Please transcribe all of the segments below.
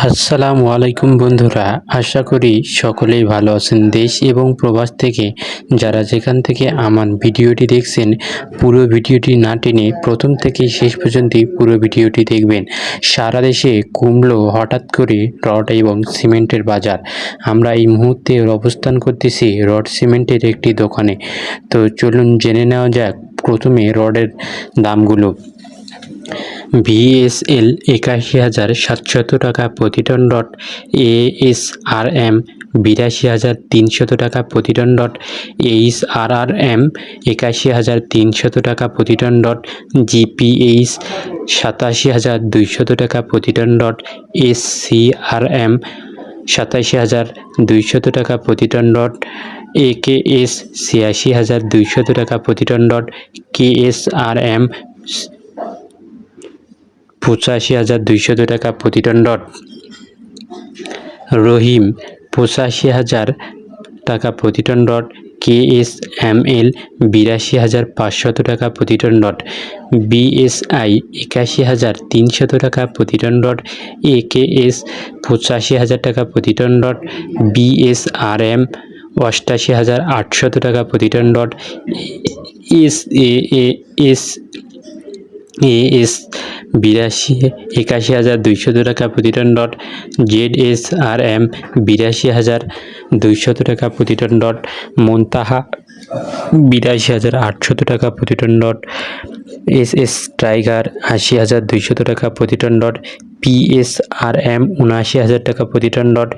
আসসালামু আলাইকুম বন্ধুরা, আশা করি সকলেই ভালো আছেন। দেশ এবং প্রবাস থেকে যারা যেখান থেকে আমার ভিডিওটি দেখছেন, পুরো ভিডিওটি না টেনে প্রথম থেকে শেষ পর্যন্তই পুরো ভিডিওটি দেখবেন। সারা দেশে কমলো হঠাৎ করে রড এবং সিমেন্টের বাজার। আমরা এই মুহূর্তে অবস্থান করতেছি রড সিমেন্টের একটি দোকানে। তো চলুন জেনে নেওয়া যাক প্রথমে রডের দামগুলো। VSL ৮১,৭০০ টাকা প্রতি টন রড, ASRM ৮২,৩০০ টাকা প্রতি টন রড, HRRM ৮১,৩০০ টাকা প্রতি টন রড, GPH ৮৭,২০০ টাকা প্রতি টন রড, SCRM ২৭,২০০ টাকা প্রতি টন রড, AKS ৮৬,২০০ টাকা প্রতি টন রড, KSRM ৮৫,২০০ টাকা প্রতি টন রড, রহিম ৮৫,০০০ টাকা প্রতি টন রড, KSML ৮২,৫০০ টাকা প্রতি টন রড, BSI ৮১,৩০০ টাকা প্রতি টন রড, AKS ৮৫,০০০ টাকা প্রতি টন রড, BSRM ৮৮,৮০০ টাকা প্রতি টন রড, AS ৮১,২০০ টাকা প্রতি টন রড, ZSRM ৮২,২০০ টাকা প্রতি টন রড, মুনতাহা ৮২,৮০০ টাকা প্রতি টন রড, SS টাইগার ৮০,২০০ টাকা প্রতি টন রড, PSRM ৭৯,০০০ টাকা প্রতি টন রড,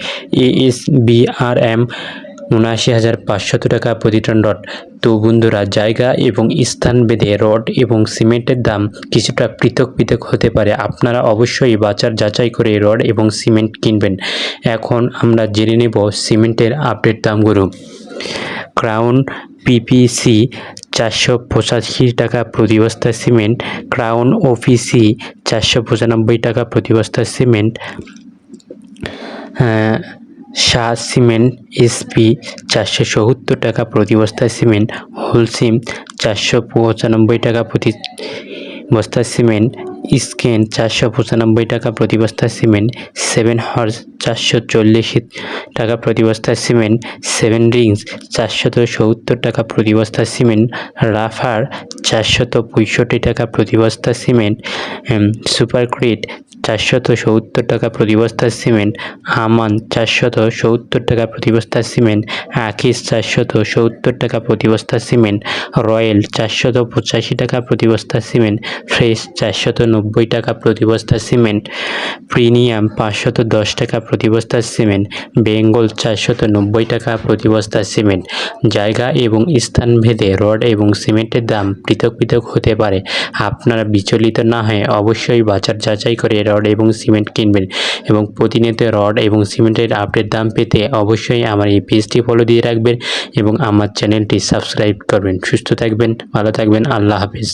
ASBRM ৭৯,৫০০ টাকা প্রতি টন রড। তো বন্ধুরা, জায়গা এবং স্থান ভেদে রড এবং সিমেন্টের দাম কিছুটা পৃথক পৃথক হতে পারে। আপনারা অবশ্যই বাজার যাচাই করে রড এবং সিমেন্ট কিনবেন। এখন আমরা জেনে নেব সিমেন্টের আপডেট দামগুলো। ক্রাউন PPC ৪৮৫ টাকা প্রতি বস্তা সিমেন্ট, ক্রাউন OPC ৪৯৫ টাকা প্রতি বস্তা সিমেন্ট, শাহ সিমেন্ট SP ৪৭০ টাকা প্রতি বস্তা সিমেন্ট, হোলসিম ৪৯৫ টাকা প্রতি বস্তা সিমেন্ট, স্কেন ৪৯৫ টাকা প্রতি বস্তা সিমেন্ট, সেভেন হর্স ৪৪০ টাকা প্রতি বস্তা সিমেন্ট, সেভেন রিংস ৪৭০ টাকা প্রতি বস্তা সিমেন্ট, রাফার ৪৬৫ টাকা প্রতি বস্তা সিমেন্ট, সুপারক্রিট ৪৭০ টাকা প্রতি বস্তা সিমেন্ট, আমান ৪৭০ টাকা প্রতি বস্তা সিমেন্ট, আকিস ৪৭০ টাকা প্রতি বস্তা সিমেন্ট, রয়্যাল ৪৮৫ টাকা প্রতি বস্তা সিমেন্ট, ফ্রেশ ৪৯০ টাকা প্রতি বস্তা সিমেন্ট, প্রিমিয়াম ৫১০ টাকা প্রতি বস্তা সিমেন্ট, বেঙ্গল ৪৯০ টাকা প্রতি বস্তা সিমেন্ট। জায়গা এবং স্থান ভেদে রড এবং সিমেন্টের দাম পৃথক পৃথক হতে পারে। আপনারা বিচলিত না হয়ে অবশ্যই বাজার যাচাই করে রড এবং সিমেন্ট কিনবেন এবং প্রতিনিয়ত রড এবং সিমেন্টের আপডেট দাম পেতে অবশ্যই আমার এই পেজটি ফলো দিয়ে রাখবেন এবং আমার চ্যানেলটি সাবস্ক্রাইব করবেন। সুস্থ থাকবেন, ভালো থাকবেন, আল্লাহ হাফিজ।